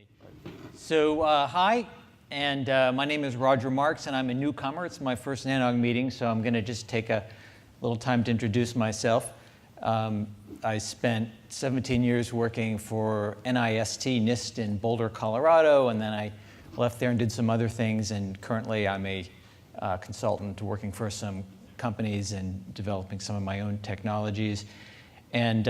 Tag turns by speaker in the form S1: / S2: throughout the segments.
S1: Subcommittee. So hi, and my name is Roger Marks, and I'm a newcomer. It's my first NANOG meeting, so I'm going to just take a little time to introduce myself. I spent 17 years working for NIST in Boulder, Colorado, and then I left there and did some other things, and currently I'm a consultant working for some companies and developing some of my own technologies. And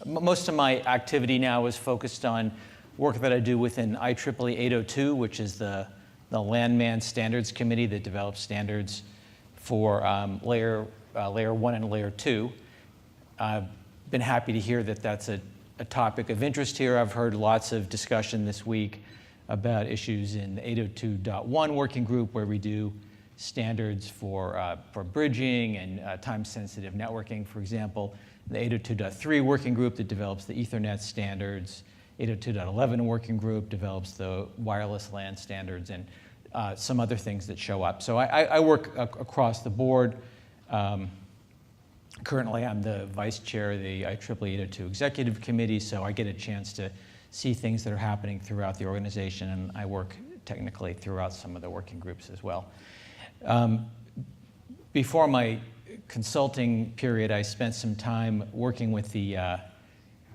S1: most of my activity now is focused on work that I do within IEEE 802, which is the Landman Standards Committee that develops standards for layer 1 and layer 2. I've been happy to hear that that's a topic of interest here. I've heard lots of discussion this week about issues in the 802.1 working group, where we do standards for bridging and time-sensitive networking, for example. The 802.3 working group that develops the Ethernet standards. 802.11 working group develops the wireless LAN standards, and some other things that show up. So I work across the board. Currently, I'm the vice chair of the IEEE 802 Executive Committee, so I get a chance to see things that are happening throughout the organization, and I work technically throughout some of the working groups as well. Before my consulting period, I spent some time working with the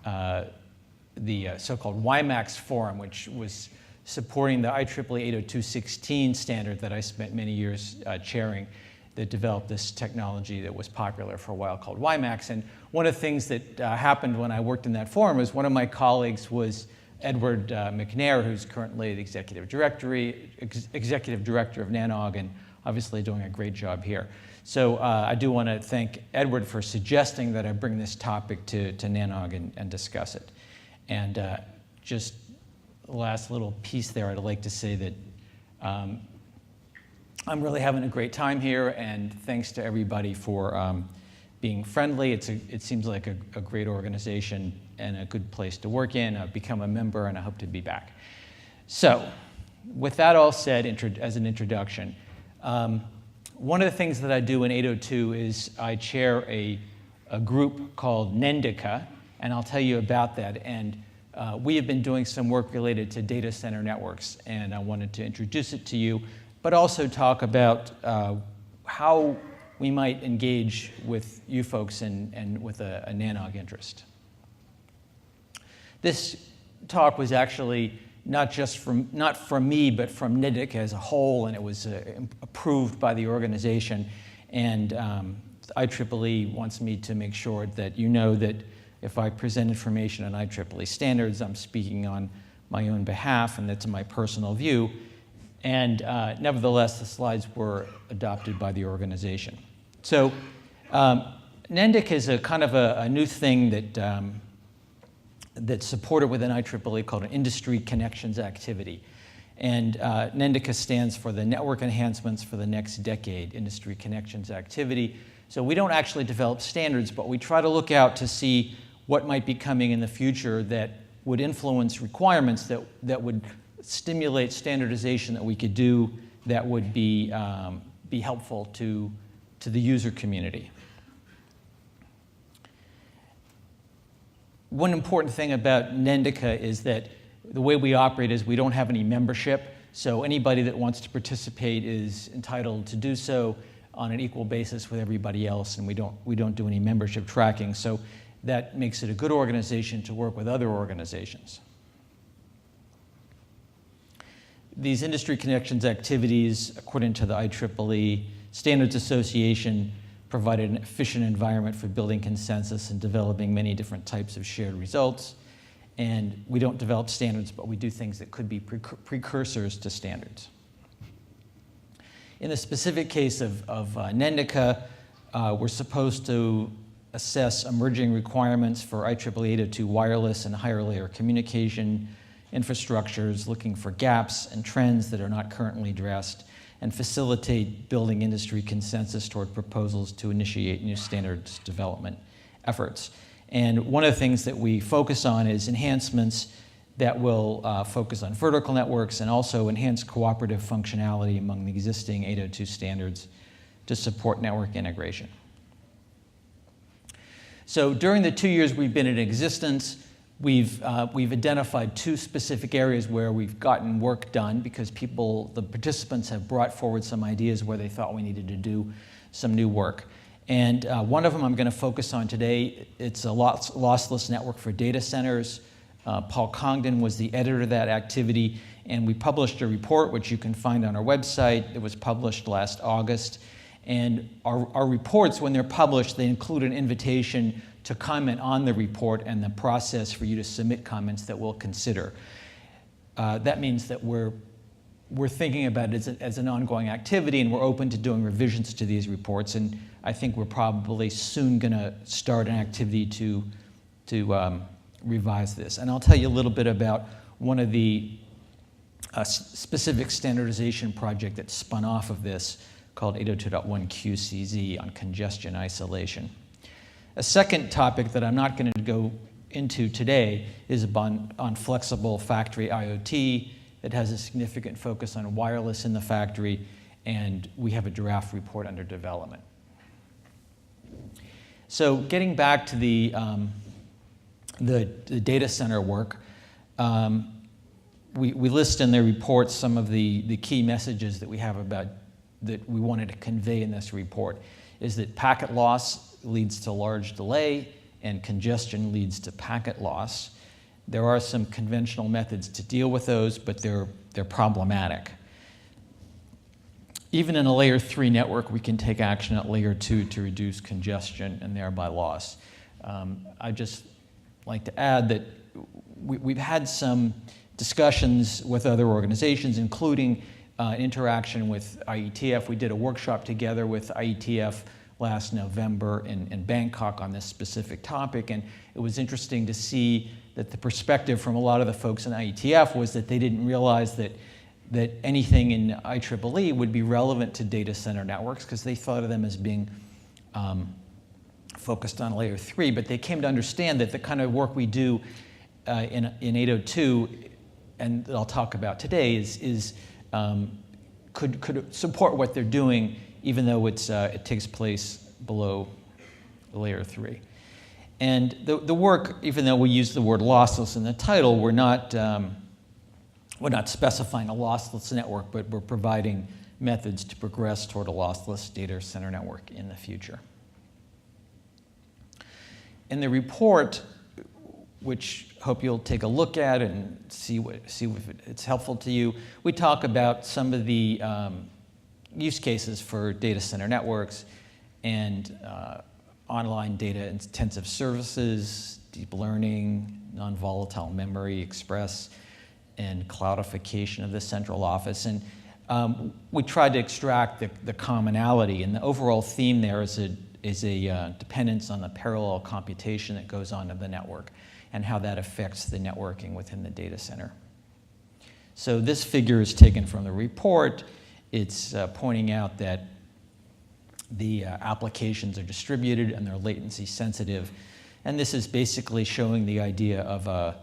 S1: so-called WiMAX forum, which was supporting the IEEE 802.16 standard that I spent many years chairing, that developed this technology that was popular for a while called WiMAX. And one of the things that happened when I worked in that forum is one of my colleagues was Edward McNair, who's currently the executive director of NANOG, and obviously doing a great job here. So I do want to thank Edward for suggesting that I bring this topic to NANOG and discuss it. And just the last little piece there, I'd like to say that I'm really having a great time here, and thanks to everybody for being friendly. It seems like a great organization and a good place to work in. I've become a member, and I hope to be back. So with that all said, as an introduction, one of the things that I do in 802 is I chair a group called Nendica, and I'll tell you about that. And we have been doing some work related to data center networks, and I wanted to introduce it to you, but also talk about how we might engage with you folks and with a NANOG interest. This talk was actually not from me, but from Nendica as a whole, and it was approved by the organization. And IEEE wants me to make sure that you know that if I present information on IEEE standards, I'm speaking on my own behalf, and that's my personal view. And nevertheless, the slides were adopted by the organization. So Nendica is a kind of a new thing that's supported within IEEE called an Industry Connections Activity. And Nendica stands for the Network Enhancements for the Next Decade Industry Connections Activity. So we don't actually develop standards, but we try to look out to see what might be coming in the future that would influence requirements that would stimulate standardization that we could do that would be helpful to the user community. One important thing about Nendica is that the way we operate is we don't have any membership, so anybody that wants to participate is entitled to do so on an equal basis with everybody else, and we don't do any membership tracking. So that makes it a good organization to work with other organizations. These industry connections activities, according to the IEEE Standards Association, provide an efficient environment for building consensus and developing many different types of shared results. And we don't develop standards, but we do things that could be precursors to standards. In the specific case of Nendica, we're supposed to assess emerging requirements for IEEE 802 wireless and higher layer communication infrastructures, looking for gaps and trends that are not currently addressed, and facilitate building industry consensus toward proposals to initiate new standards development efforts. And one of the things that we focus on is enhancements that will focus on vertical networks and also enhance cooperative functionality among the existing 802 standards to support network integration. So during the 2 years we've been in existence, We've identified two specific areas where we've gotten work done because the participants have brought forward some ideas where they thought we needed to do some new work. And one of them I'm going to focus on today. It's a lossless network for data centers. Paul Congdon was the editor of that activity, and we published a report, which you can find on our website. It was published last August. And our reports, when they're published, they include an invitation to comment on the report and the process for you to submit comments that we'll consider. That means that we're thinking about it as an ongoing activity, and we're open to doing revisions to these reports. And I think we're probably soon going to start an activity to revise this. And I'll tell you a little bit about one of the specific standardization project that spun off of this called 802.1 QCZ on congestion isolation. A second topic that I'm not going to go into today is on flexible factory IoT. It has a significant focus on wireless in the factory, and we have a draft report under development. So getting back to the data center work, we list in the report some of the key messages that we have about that we wanted to convey in this report is that packet loss leads to large delay and congestion leads to packet loss. There are some conventional methods to deal with those, but they're problematic. Even in a layer 3 network, we can take action at layer 2 to reduce congestion and thereby loss. I'd just like to add that we've had some discussions with other organizations, including interaction with IETF. We did a workshop together with IETF last November in Bangkok on this specific topic, and it was interesting to see that the perspective from a lot of the folks in IETF was that they didn't realize that anything in IEEE would be relevant to data center networks because they thought of them as being focused on layer 3, but they came to understand that the kind of work we do in 802, and that I'll talk about today, could support what they're doing even though it takes place below layer 3. And the work, even though we use the word lossless in the title, we're not specifying a lossless network, but we're providing methods to progress toward a lossless data center network in the future. In the report, which I hope you'll take a look at and see if it's helpful to you, we talk about some of the use cases for data center networks and online data intensive services, deep learning, non-volatile memory, express, and cloudification of the central office. And we tried to extract the commonality, and the overall theme there is a dependence on the parallel computation that goes on in the network and how that affects the networking within the data center. So this figure is taken from the report. It's pointing out that the applications are distributed and they're latency sensitive. And this is basically showing the idea of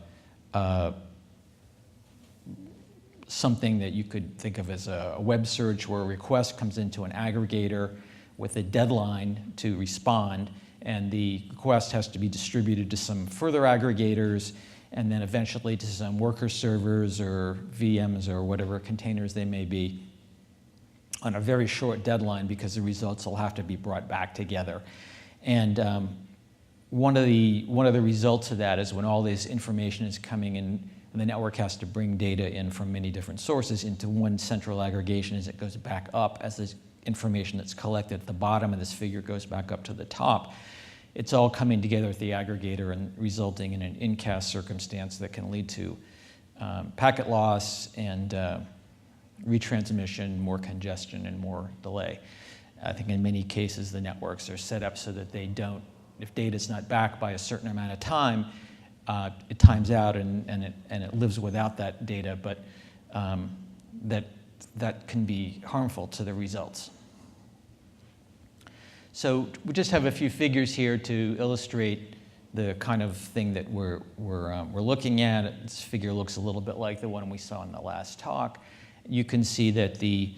S1: something that you could think of as a web search where a request comes into an aggregator with a deadline to respond, and the request has to be distributed to some further aggregators and then eventually to some worker servers or VMs or whatever containers they may be on a very short deadline because the results will have to be brought back together. And one of the results of that is when all this information is coming in, and the network has to bring data in from many different sources into one central aggregation as it goes back up, as this information that's collected at the bottom of this figure goes back up to the top. It's all coming together at the aggregator and resulting in an incast circumstance that can lead to packet loss and retransmission, more congestion, and more delay. I think in many cases the networks are set up so that they don't, if data is not back by a certain amount of time, it times out and it lives without that data, but that can be harmful to the results. So we just have a few figures here to illustrate the kind of thing that we're looking at. This figure looks a little bit like the one we saw in the last talk. You can see that in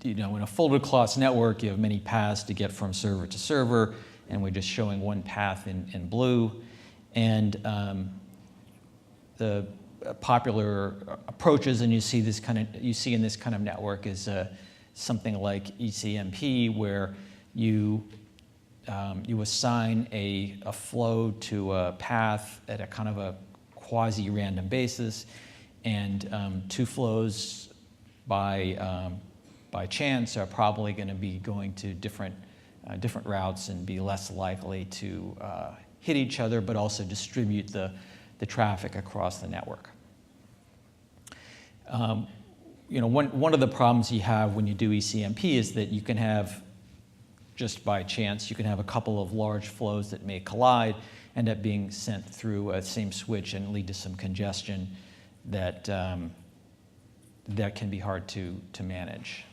S1: a folded class network, you have many paths to get from server to server, and we're just showing one path in blue. And the popular approaches, and you see in this kind of network is something like ECMP, where you assign a flow to a path at a kind of a quasi-random basis, and two flows by chance are probably going to be going to different routes and be less likely to hit each other, but also distribute the traffic across the network. One of the problems you have when you do ECMP is that you can have, just by chance, you can have a couple of large flows that may collide, end up being sent through a same switch and lead to some congestion that can be hard to manage.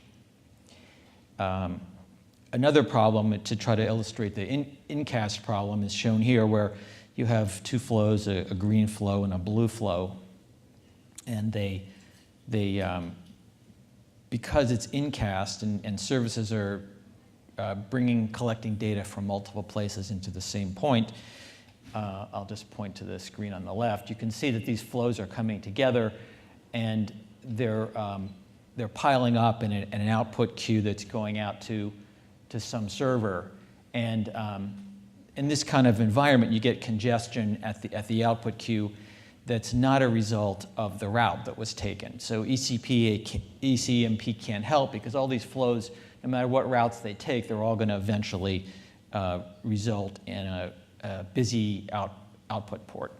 S1: Another problem, to try to illustrate the incast problem, is shown here, where you have two flows, a green flow and a blue flow, and they because it's incast and services are collecting data from multiple places into the same point. I'll just point to the screen on the left. You can see that these flows are coming together, and they're piling up in an output queue that's going out to some server. And in this kind of environment, you get congestion at the output queue that's not a result of the route that was taken. So ECMP can't help, because all these flows, no matter what routes they take, they're all going to eventually result in a busy output port.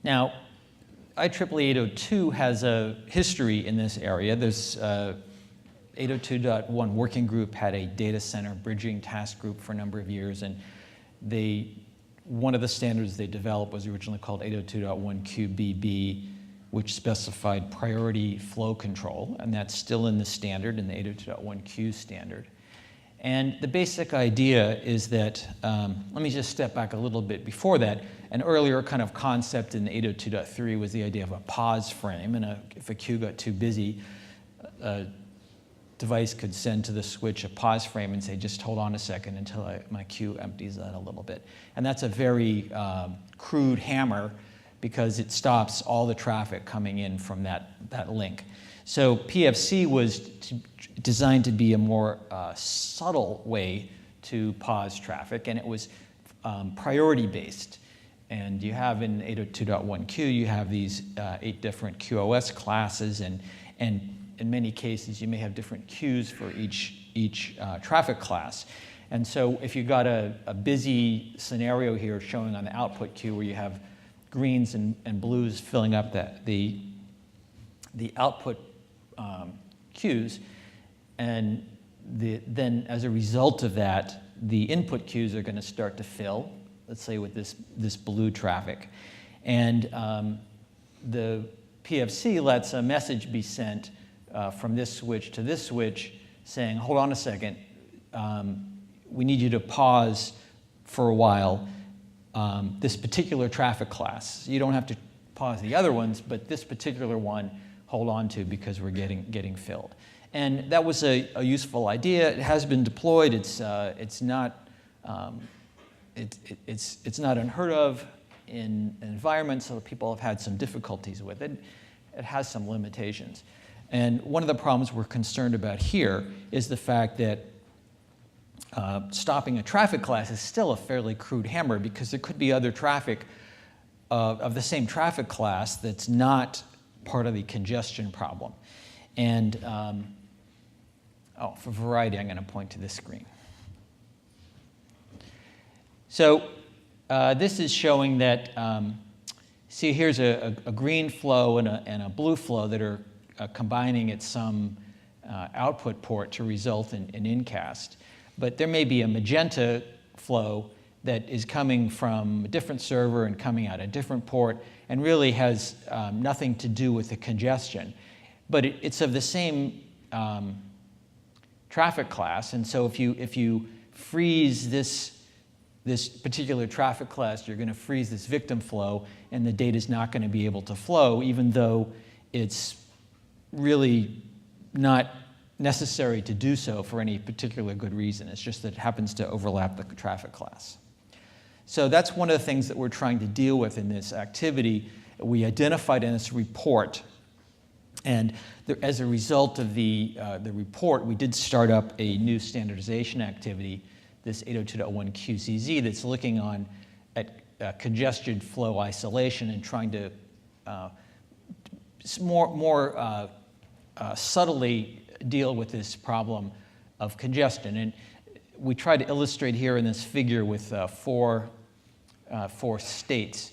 S1: Now, IEEE 802 has a history in this area. There's 802.1 working group had a data center bridging task group for a number of years, and one of the standards they developed was originally called 802.1 QBB, which specified priority flow control, and that's still in the standard, in the 802.1 Q standard. And the basic idea is that, let me just step back a little bit before that. An earlier kind of concept in 802.3 was the idea of a pause frame, and if a queue got too busy, a device could send to the switch a pause frame and say, just hold on a second until my queue empties out a little bit. And that's a very crude hammer, because it stops all the traffic coming in from that link. So PFC was designed to be a more subtle way to pause traffic, and it was priority-based. And you have in 802.1 Q, you have these 8 different QoS classes, and in many cases, you may have different queues for each traffic class. And so if you've got a busy scenario here showing on the output queue, where you have greens and blues filling up the output queues, and then as a result of that, the input queues are going to start to fill, let's say with this blue traffic. And the PFC lets a message be sent from this switch to this switch saying, hold on a second, we need you to pause for a while this particular traffic class. You don't have to pause the other ones, but this particular one, hold on to, because we're getting filled. And that was a useful idea. It has been deployed. It's not unheard of in environments, so people have had some difficulties with it. It has some limitations. And one of the problems we're concerned about here is the fact that stopping a traffic class is still a fairly crude hammer, because there could be other traffic of the same traffic class that's not part of the congestion problem. And for variety, I'm going to point to this screen. So this is showing that, see, here's a green flow and a blue flow that are combining at some output port to result in incast. But there may be a magenta flow that is coming from a different server and coming out a different port, and really has nothing to do with the congestion. But it's of the same traffic class, and so if you freeze this particular traffic class, you're going to freeze this victim flow, and the data is not going to be able to flow, even though it's really not necessary to do so for any particular good reason. It's just that it happens to overlap the traffic class. So that's one of the things that we're trying to deal with in this activity. We identified in this report, and as a result of the report, we did start up a new standardization activity, this 802.1 QCZ, that's looking at congestion flow isolation and trying to more subtly deal with this problem of congestion. And we try to illustrate here in this figure with four states.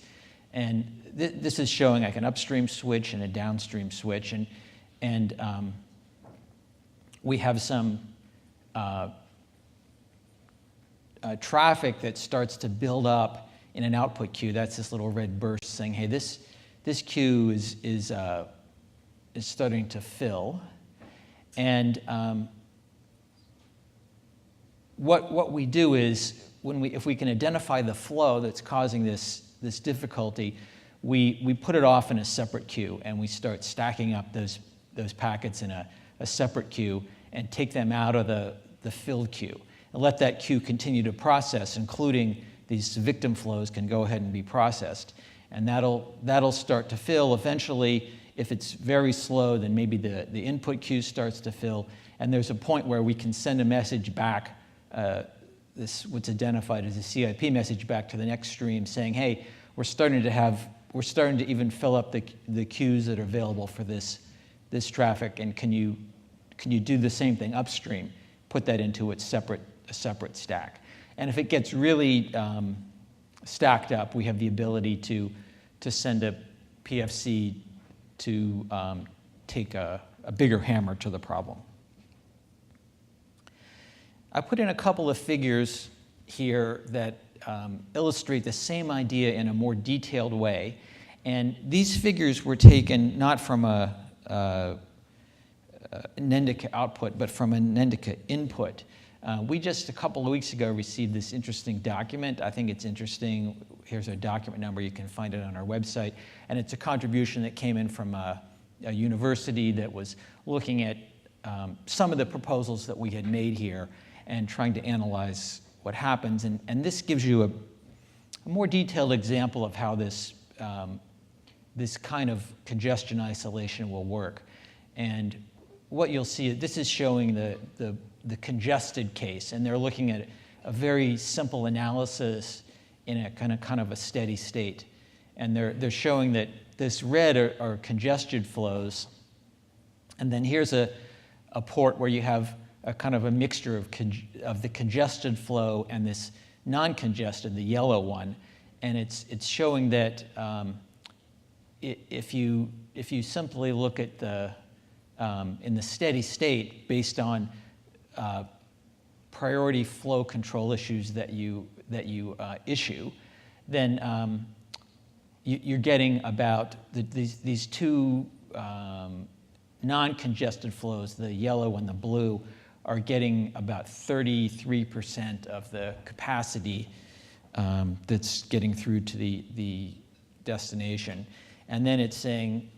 S1: And this is showing like an upstream switch and a downstream switch. And we have some traffic that starts to build up in an output queue. That's this little red burst saying, hey, this queue is starting to fill. And what we do is, if we can identify the flow that's causing this difficulty, we put it off in a separate queue, and we start stacking up those packets in a separate queue and take them out of the filled queue and let that queue continue to process, including these victim flows can go ahead and be processed. And that'll start to fill. Eventually, if it's very slow, then maybe the input queue starts to fill, and there's a point where we can send a message back, what's identified as a CIP message back to the next stream saying, hey, we're starting to even fill up the queues that are available for this traffic, and can you do the same thing upstream, put that into a separate stack. And if it gets really stacked up, we have the ability to send a PFC to take a bigger hammer to the problem. I put in a couple of figures here that illustrate the same idea in a more detailed way. And these figures were taken not from a Nendica output, but from a Nendica input. We just a couple of weeks ago received this interesting document. I think it's interesting. Here's a document number. You can find it on our website. And it's a contribution that came in from a university that was looking at some of the proposals that we had made here and trying to analyze what happens. And this gives you a more detailed example of how this kind of congestion isolation will work. And what you'll see, this is showing the congested case, and they're looking at a very simple analysis in a kind of a steady state. And they're showing that this red are congested flows, and then here's a port where you have a kind of a mixture of the congested flow and this non-congested, the yellow one. And it's showing that if you simply look at in the steady state based on priority flow control issues that you issue, then you're getting about these two non-congested flows, the yellow and the blue, are getting about 33% of the capacity that's getting through to the destination. And then it's saying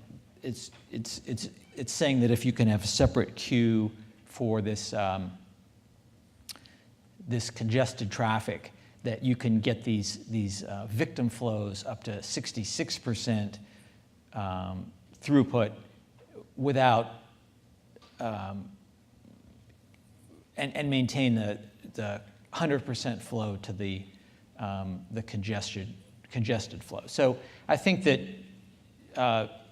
S1: saying that if you can have a separate queue for this this congested traffic, that you can get these victim flows up to 66% throughput without and maintain the 100% flow to the congested flow. So I think that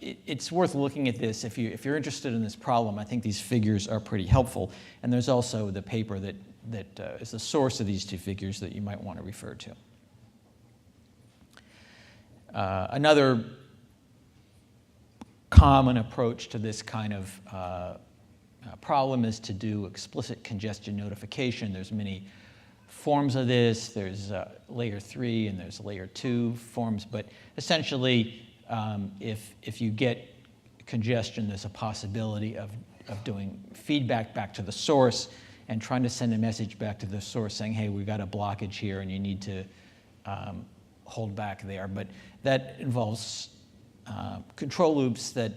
S1: it's worth looking at this. If you're interested in this problem, I think these figures are pretty helpful. And there's also the paper that is the source of these two figures that you might want to refer to. Another common approach to this kind of problem is to do explicit congestion notification. There's many forms of this. There's layer 3 and there's layer 2 forms. But essentially, if you get congestion, there's a possibility of doing feedback back to the source and trying to send a message back to the source saying, hey, we've got a blockage here and you need to hold back there. But that involves control loops that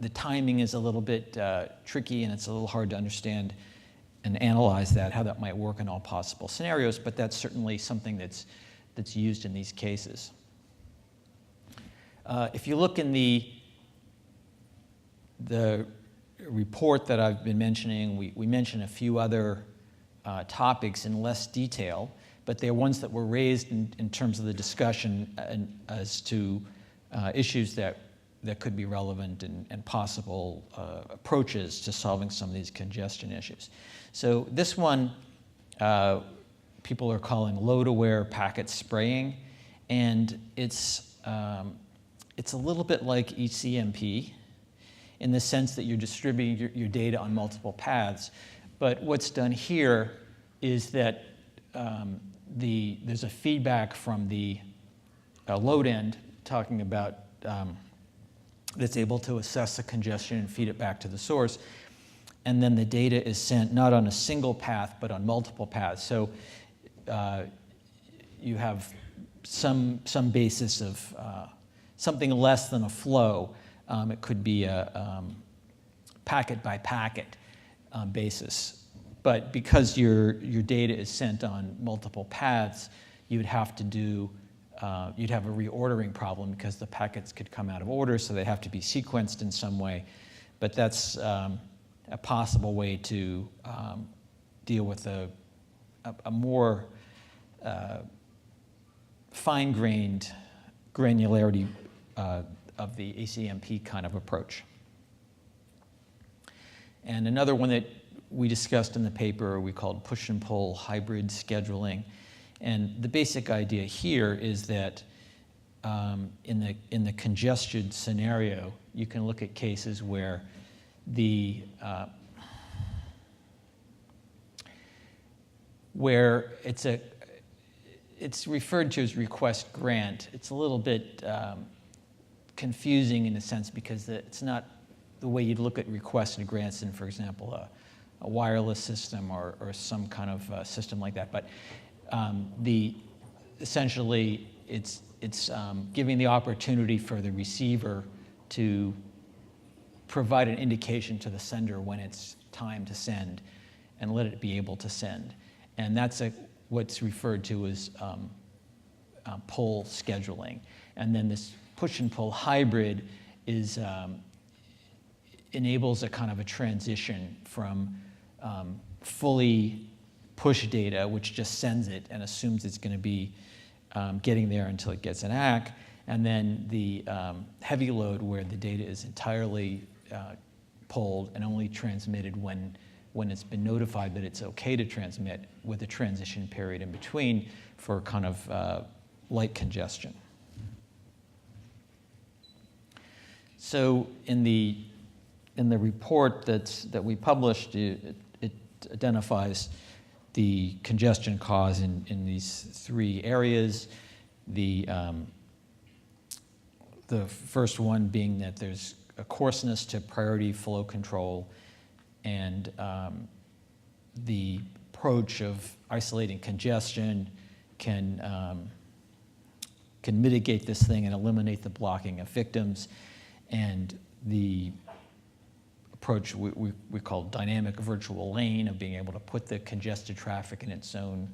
S1: the timing is a little bit tricky, and it's a little hard to understand and analyze that, how that might work in all possible scenarios, but that's certainly something that's used in these cases. If you look in the report that I've been mentioning, we mention a few other topics in less detail, but they're ones that were raised in terms of the discussion as to issues that could be relevant and possible approaches to solving some of these congestion issues. So this one, people are calling load-aware packet spraying, and it's a little bit like ECMP in the sense that you're distributing your data on multiple paths. But what's done here is that there's a feedback from the load end talking about that's able to assess the congestion and feed it back to the source. And then the data is sent not on a single path, but on multiple paths. So you have some basis of something less than a flow. It could be a packet by packet basis. But because your data is sent on multiple paths, you'd have to do, you'd have a reordering problem because the packets could come out of order, so they have to be sequenced in some way. But that's a possible way to deal with a more fine-grained granularity of the ACMP kind of approach. And another one that we discussed in the paper we called push and pull hybrid scheduling. And the basic idea here is that in the congested scenario, you can look at cases where where it's referred to as request grant. It's a little bit confusing in a sense because it's not the way you'd look at requested grants in, for example, a wireless system or some kind of system like that. But essentially, it's giving the opportunity for the receiver to provide an indication to the sender when it's time to send and let it be able to send. And that's what's referred to as pull scheduling. And then this push and pull hybrid enables a kind of a transition from fully push data, which just sends it and assumes it's going to be getting there until it gets an ACK, and then the heavy load where the data is entirely pulled and only transmitted when it's been notified that it's okay to transmit, with a transition period in between for kind of light congestion. So in the report that we published, it identifies the congestion cause in these three areas. The first one being that there's a coarseness to priority flow control, and the approach of isolating congestion can mitigate this thing and eliminate the blocking of victims. And the approach we call dynamic virtual lane, of being able to put the congested traffic in its own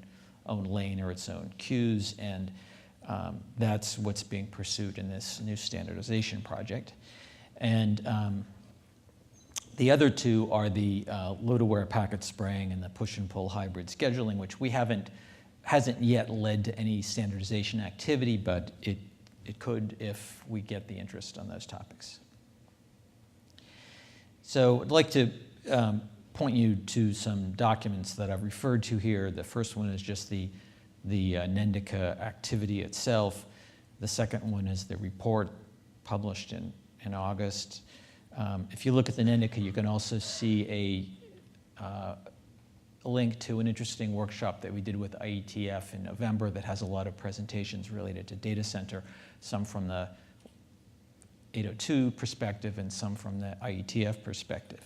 S1: lane or its own queues, and that's what's being pursued in this new standardization project. And the other two are the load-aware packet spraying and the push and pull hybrid scheduling, which hasn't yet led to any standardization activity, but it could if we get the interest on those topics. So I'd like to point you to some documents that I've referred to here. The first one is just the Nendica activity itself. The second one is the report published in August. If you look at the Nendica, you can also see a link to an interesting workshop that we did with IETF in November that has a lot of presentations related to data center, some from the 802 perspective and some from the IETF perspective.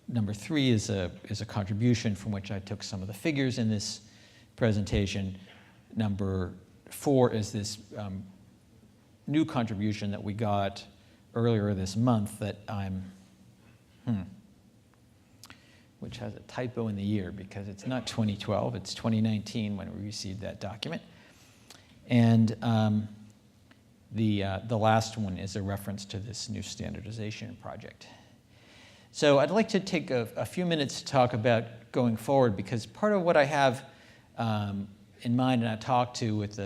S1: Number three is a contribution from which I took some of the figures in this presentation. Number four is this new contribution that we got earlier this month that which has a typo in the year because it's not 2012, it's 2019 when we received that document. And the last one is a reference to this new standardization project. So I'd like to take a few minutes to talk about going forward, because part of what I have in mind, and I talked to with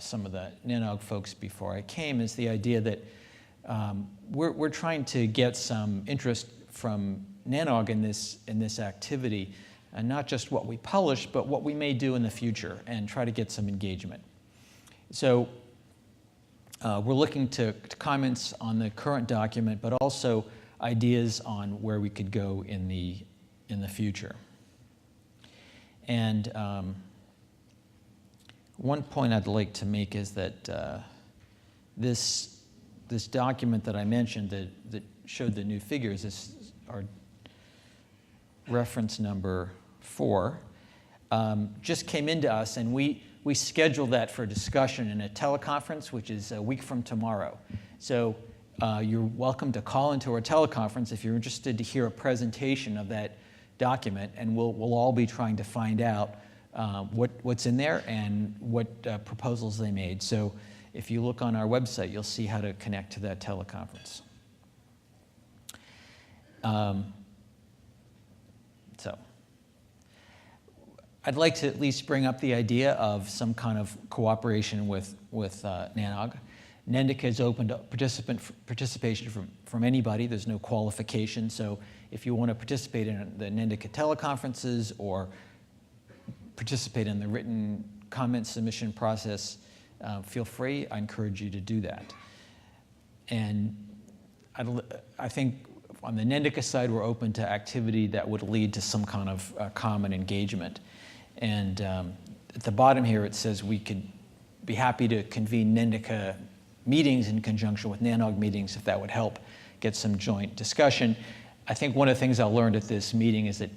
S1: some of the NANOG folks before I came, is the idea that we're trying to get some interest from NANOG in this activity, and not just what we publish, but what we may do in the future, and try to get some engagement. So we're looking to comments on the current document, but also ideas on where we could go in the future. And one point I'd like to make is that this document that I mentioned that showed the new figures is our reference number 4, just came into us, and we scheduled that for discussion in a teleconference, which is a week from tomorrow. So you're welcome to call into our teleconference if you're interested to hear a presentation of that document, and we'll all be trying to find out what's in there and what proposals they made. So if you look on our website, you'll see how to connect to that teleconference. So I'd like to at least bring up the idea of some kind of cooperation with NANOG. Nendica is open to participation from anybody. There's no qualification. So if you want to participate in the Nendica teleconferences or participate in the written comment submission process, feel free. I encourage you to do that. And I think on the Nendica side, we're open to activity that would lead to some kind of common engagement. And at the bottom here, it says we could be happy to convene Nendica meetings in conjunction with NANOG meetings if that would help get some joint discussion. I think one of the things I learned at this meeting is that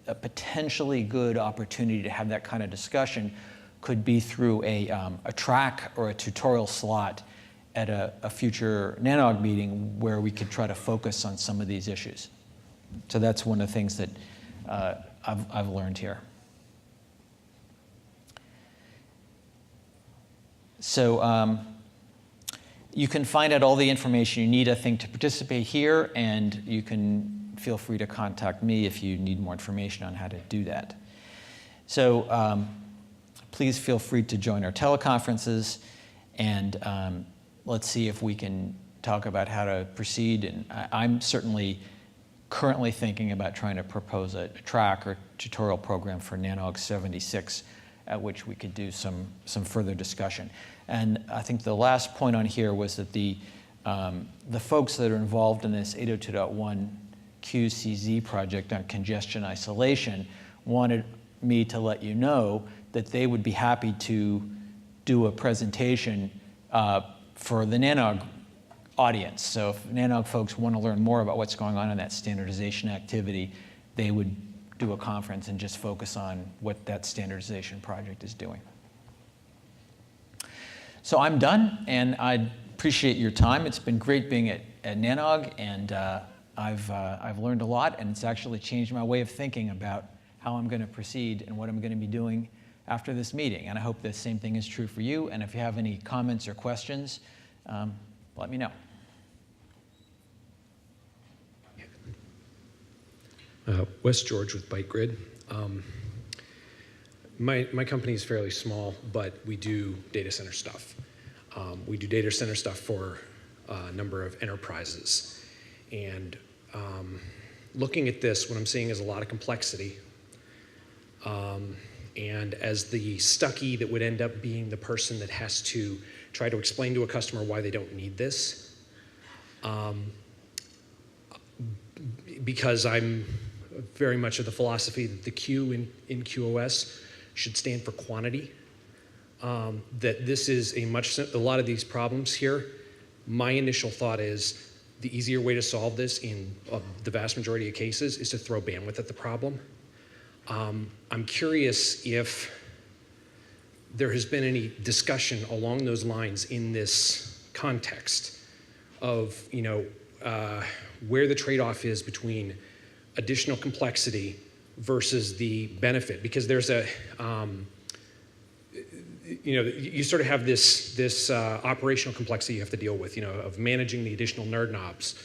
S1: a potentially good opportunity to have that kind of discussion could be through a track or a tutorial slot at a future NANOG meeting where we could try to focus on some of these issues. So that's one of the things that I've learned here. So you can find out all the information you need, I think, to participate here, and you can feel free to contact me if you need more information on how to do that. So please feel free to join our teleconferences, and let's see if we can talk about how to proceed. And I'm certainly currently thinking about trying to propose a track or tutorial program for NANOG 76, at which we could do some further discussion. And I think the last point on here was that the folks that are involved in this 802.1 QCZ project on congestion isolation wanted me to let you know that they would be happy to do a presentation for the NANOG audience. So if NANOG folks want to learn more about what's going on in that standardization activity, they would do a conference and just focus on what that standardization project is doing. So I'm done, and I appreciate your time. It's been great being at NANOG, and I've learned a lot, and it's actually changed my way of thinking about how I'm going to proceed and what I'm going to be doing after this meeting. And I hope the same thing is true for you. And if you have any comments or questions, let me know.
S2: Wes George with ByteGrid. My company is fairly small, but we do data center stuff. We do data center stuff for a number of enterprises. And looking at this, what I'm seeing is a lot of complexity. And as the stucky that would end up being the person that has to try to explain to a customer why they don't need this, because I'm very much of the philosophy that the Q in QoS should stand for quantity, that this is a lot of these problems here, my initial thought is the easier way to solve this in the vast majority of cases is to throw bandwidth at the problem. I'm curious if there has been any discussion along those lines in this context of, where the trade-off is between additional complexity versus the benefit, because there's a, you sort of have this operational complexity you have to deal with, of managing the additional nerd knobs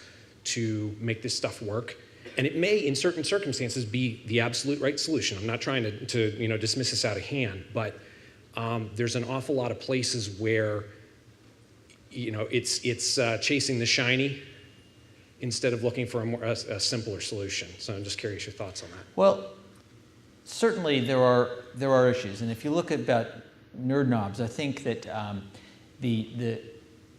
S2: to make this stuff work. And it may, in certain circumstances, be the absolute right solution. I'm not trying to dismiss this out of hand, but there's an awful lot of places where, it's chasing the shiny instead of looking for a simpler solution. So I'm just curious your thoughts on that.
S1: Well, certainly there are issues, and if you look at about nerd knobs, I think that the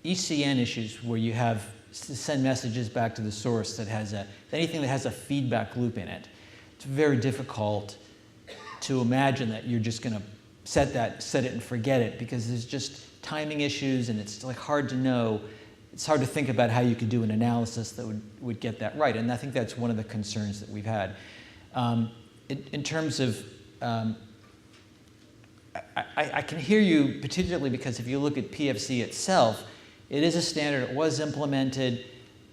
S1: ECN issues where you have to send messages back to the source that has anything that has a feedback loop in it, it's very difficult to imagine that you're just going to set it and forget it, because there's just timing issues, and it's like hard to know. It's hard to think about how you could do an analysis that would get that right, and I think that's one of the concerns that we've had. In terms of, I can hear you particularly because if you look at PFC itself, it is a standard, it was implemented,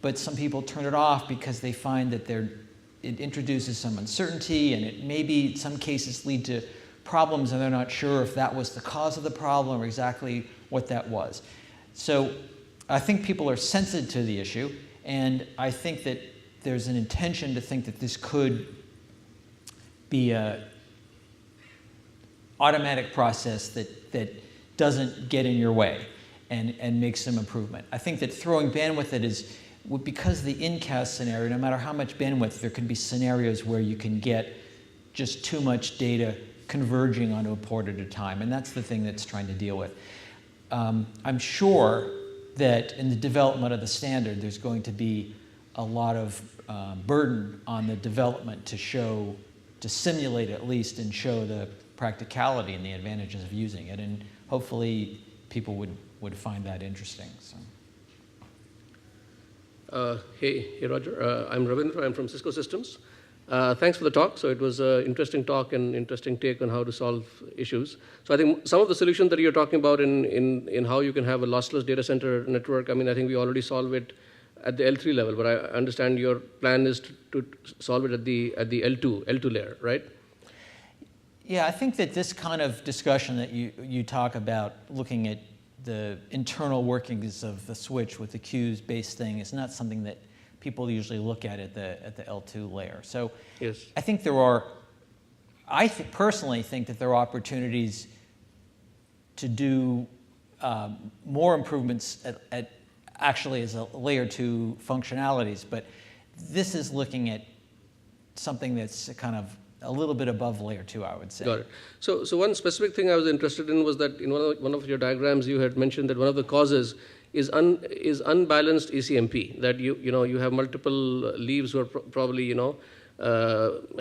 S1: but some people turn it off because they find that it introduces some uncertainty, and it maybe in some cases lead to problems, and they're not sure if that was the cause of the problem or exactly what that was. So I think people are sensitive to the issue, and I think that there's an intention to think that this could be an automatic process that doesn't get in your way and makes some improvement. I think that throwing bandwidth at is, because the incast scenario, no matter how much bandwidth, there can be scenarios where you can get just too much data converging onto a port at a time, and that's the thing that's trying to deal with. I'm sure that in the development of the standard, there's going to be a lot of burden on the development to simulate at least and show the practicality and the advantages of using it, and hopefully people would find that interesting. So.
S3: Hey Roger, I'm Ravindra, I'm from Cisco Systems. Thanks for the talk. So it was an interesting talk and interesting take on how to solve issues. So I think some of the solutions that you're talking about in how you can have a lossless data center network, I think we already solve it at the L3 level, but I understand your plan is to solve it at the L2 layer, right?
S1: Yeah, I think that this kind of discussion that you talk about, looking at the internal workings of the switch with the queues-based thing, is not something that people usually look at the L2 layer. So
S3: yes.
S1: I think personally think that there are opportunities to do more improvements at actually as a layer 2 functionalities, but this is looking at something that's kind of a little bit above layer 2, I would say.
S3: Got it. So one specific thing I was interested in was that in one of your diagrams you had mentioned that one of the causes is unbalanced ECMP, that you have multiple leaves who are probably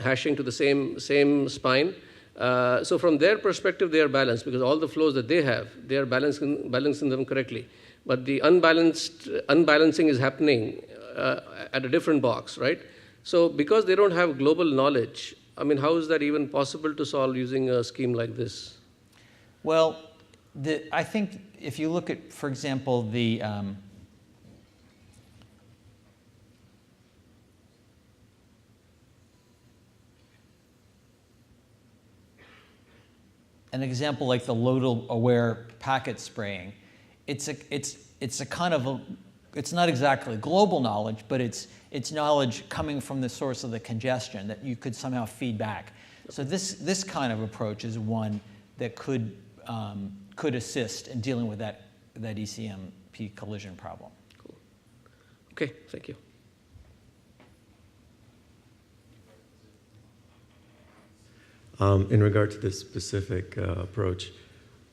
S3: hashing to the same spine. So from their perspective, they are balanced because all the flows that they have, they are balancing them correctly. But the unbalancing is happening at a different box, right? So because they don't have global knowledge, how is that even possible to solve using a scheme like this?
S1: Well, I think if you look at, for example, an example like the load-aware packet spraying, it's not exactly global knowledge, but it's knowledge coming from the source of the congestion that you could somehow feed back. So this kind of approach is one that could assist in dealing with that ECMP collision problem.
S3: Cool. Okay, thank you.
S4: In regard to this specific approach,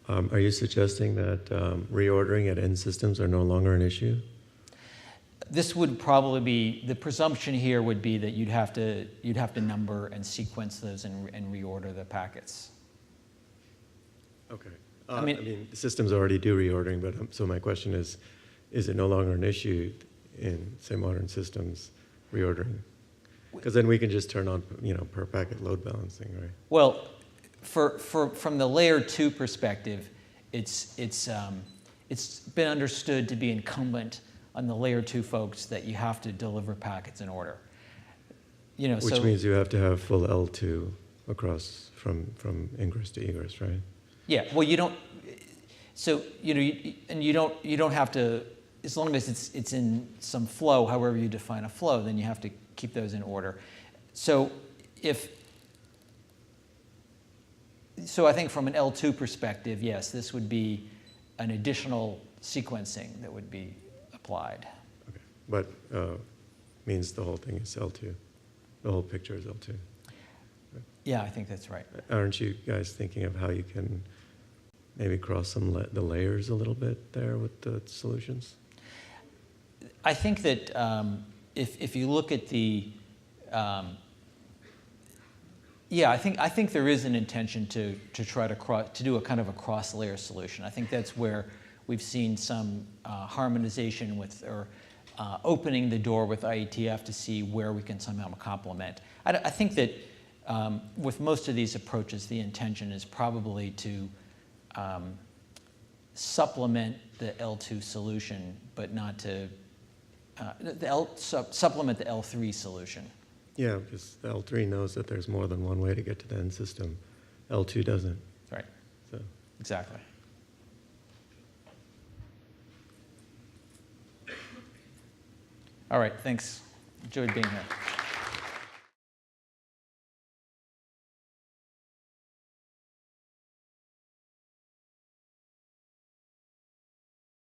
S4: are you suggesting that reordering at end systems are no longer an issue?
S1: This would probably be, the presumption here would be that you'd have to number and sequence those and reorder the packets.
S4: Okay. The systems already do reordering, but so my question is it no longer an issue in, say, modern systems reordering? Because then we can just turn on, per packet load balancing, right?
S1: Well, from the layer 2 perspective, it's been understood to be incumbent on the layer 2 folks that you have to deliver packets in order. You know,
S4: Which means you have to have full L2 across from ingress to egress, right?
S1: Yeah. Well, you don't. So you know, you don't have to, as long as it's in some flow, however you define a flow, then you have to keep those in order. So I think from an L2 perspective, yes, this would be an additional sequencing that would be applied.
S4: Okay. But means the whole thing is L2. The whole picture is L2. Right?
S1: Yeah, I think that's right.
S4: Aren't you guys thinking of how you can maybe cross the layers a little bit there with the solutions?
S1: I think that if you look at the, yeah, I think there is an intention to try to do a kind of a cross-layer solution. I think that's where we've seen some harmonization with, or opening the door with IETF to see where we can somehow complement. I think that with most of these approaches, the intention is probably to supplement the L2 solution, but not to supplement the L3 solution.
S4: Yeah, because L3 knows that there's more than one way to get to the end system. L2 doesn't.
S1: Right.
S4: So.
S1: Exactly. All right, thanks. Enjoyed being here.